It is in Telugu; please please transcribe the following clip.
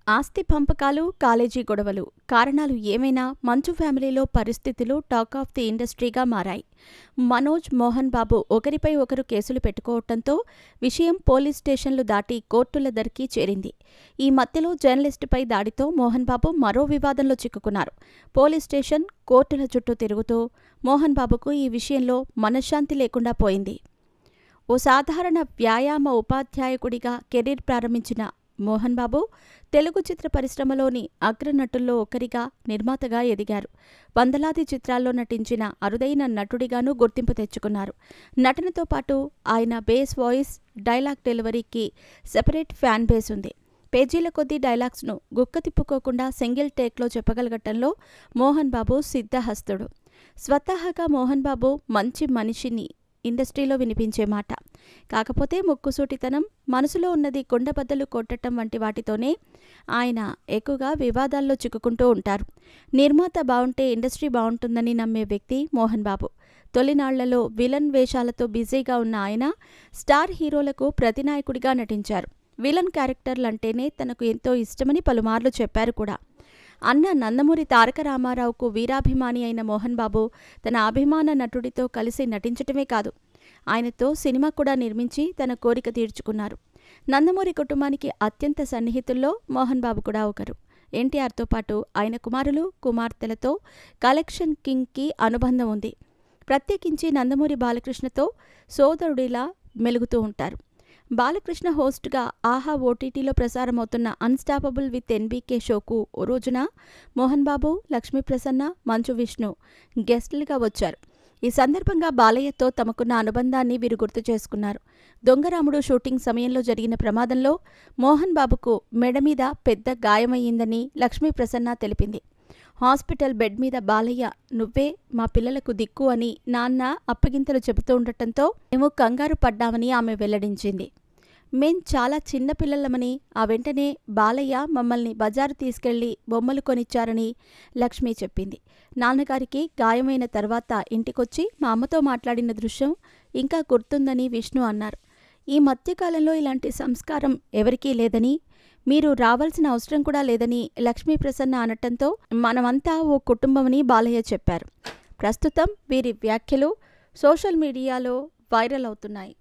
ఆస్తి పంపకాలు, కాలేజీ గొడవలు కారణాలు ఏమైనా మంచు ఫ్యామిలీలో పరిస్థితులు టాక్ ఆఫ్ ది ఇండస్ట్రీగా మారాయి. మనోజ్, మోహన్ బాబు ఒకరిపై ఒకరు కేసులు పెట్టుకోవటంతో విషయం పోలీస్ స్టేషన్లు దాటి కోర్టుల దరికి చేరింది. ఈ మధ్యలో జర్నలిస్టుపై దాడితో మోహన్ బాబు మరో వివాదంలో చిక్కుకున్నారు. పోలీస్ స్టేషన్, కోర్టుల చుట్టూ తిరుగుతూ మోహన్ బాబుకు ఈ విషయంలో మనశ్శాంతి లేకుండా పోయింది. ఓ సాధారణ వ్యాయామ ఉపాధ్యాయకుడిగా కెరీర్ ప్రారంభించిన మోహన్ బాబు తెలుగు చిత్ర పరిశ్రమలోని అగ్రనటుల్లో ఒకరిగా, నిర్మాతగా ఎదిగారు. వందలాది చిత్రాల్లో నటించిన అరుదైన నటుడిగానూ గుర్తింపు తెచ్చుకున్నారు. నటనతో పాటు ఆయన బేస్ వాయిస్, డైలాగ్ డెలివరీకి సెపరేట్ ఫ్యాన్ బేస్ ఉంది. పేజీల కొద్దీ డైలాగ్స్ను గుక్క తిప్పుకోకుండా సింగిల్ టేక్లో చెప్పగలగటంలో మోహన్ బాబు సిద్ధహస్తుడు. స్వతహాగా మోహన్ బాబు మంచి మనిషిని ఇండస్ట్రీలో వినిపించే మాట. కాకపోతే ముక్కుసూటితనం, మనసులో ఉన్నది కుండబద్దలు కొట్టడం వంటి వాటితోనే ఆయన ఎక్కువగా వివాదాల్లో చిక్కుకుంటూ ఉంటారు. నిర్మాత బావుంటే ఇండస్ట్రీ బావుంటుందని నమ్మే వ్యక్తి మోహన్ బాబు. తొలినాళ్లలో విలన్ వేషాలతో బిజీగా ఉన్న ఆయన స్టార్ హీరోలకు ప్రతినాయకుడిగా నటించారు. విలన్ క్యారెక్టర్లంటేనే తనకు ఎంతో ఇష్టమని పలుమార్లు చెప్పారు కూడా. అన్న నందమూరి తారక రామారావుకు వీరాభిమాని అయిన మోహన్ బాబు తన అభిమాన నటుడితో కలిసి నటించటమే కాదు, ఆయనతో సినిమా కూడా నిర్మించి తన కోరిక తీర్చుకున్నారు. నందమూరి కుటుంబానికి అత్యంత సన్నిహితుల్లో మోహన్ బాబు కూడా ఒకరు. ఎన్టీఆర్తో పాటు ఆయన కుమారులు, కుమార్తెలతో కలెక్షన్ కింగ్కి అనుబంధం ఉంది. ప్రత్యేకించి నందమూరి బాలకృష్ణతో సోదరుడిలా మెలుగుతూ ఉంటారు. బాలకృష్ణ హోస్ట్గా ఆహా ఓటీటీలో ప్రసారమవుతున్న అన్స్టాపబుల్ విత్ ఎన్బీకే షోకు ఓ రోజున మోహన్ బాబు, లక్ష్మీప్రసన్న, మంచు విష్ణు గెస్టులుగా వచ్చారు. ఈ సందర్భంగా బాలయ్యతో తమకున్న అనుబంధాన్ని వీరు గుర్తు చేసుకున్నారు. దొంగరాముడు షూటింగ్ సమయంలో జరిగిన ప్రమాదంలో మోహన్ బాబుకు మెడ మీద పెద్ద గాయమయ్యిందని లక్ష్మీప్రసన్న తెలిపింది. హాస్పిటల్ బెడ్ మీద బాలయ్య నువ్వే మా పిల్లలకు దిక్కు అని నాన్న అప్పగింతలు చెబుతూ ఉండటంతో మేము కంగారు పడ్డామని ఆమె వెల్లడించింది. మేం చాలా చిన్న పిల్లలమని, ఆ వెంటనే బాలయ్య మమ్మల్ని బజారు తీసుకెళ్లి బొమ్మలు కొనిచ్చారని లక్ష్మి చెప్పింది. నాన్నగారికి గాయమైన తర్వాత ఇంటికొచ్చి మా అమ్మతో మాట్లాడిన దృశ్యం ఇంకా గుర్తుందని విష్ణు అన్నారు. ఈ మధ్యకాలంలో ఇలాంటి సంస్కారం ఎవరికీ లేదని, మీరు రావాల్సిన అవసరం కూడా లేదని లక్ష్మీప్రసన్న అనటంతో మనమంతా ఓ కుటుంబమని బాలయ్య చెప్పారు. ప్రస్తుతం వీరి వ్యాఖ్యలు సోషల్ మీడియాలో వైరల్ అవుతున్నాయి.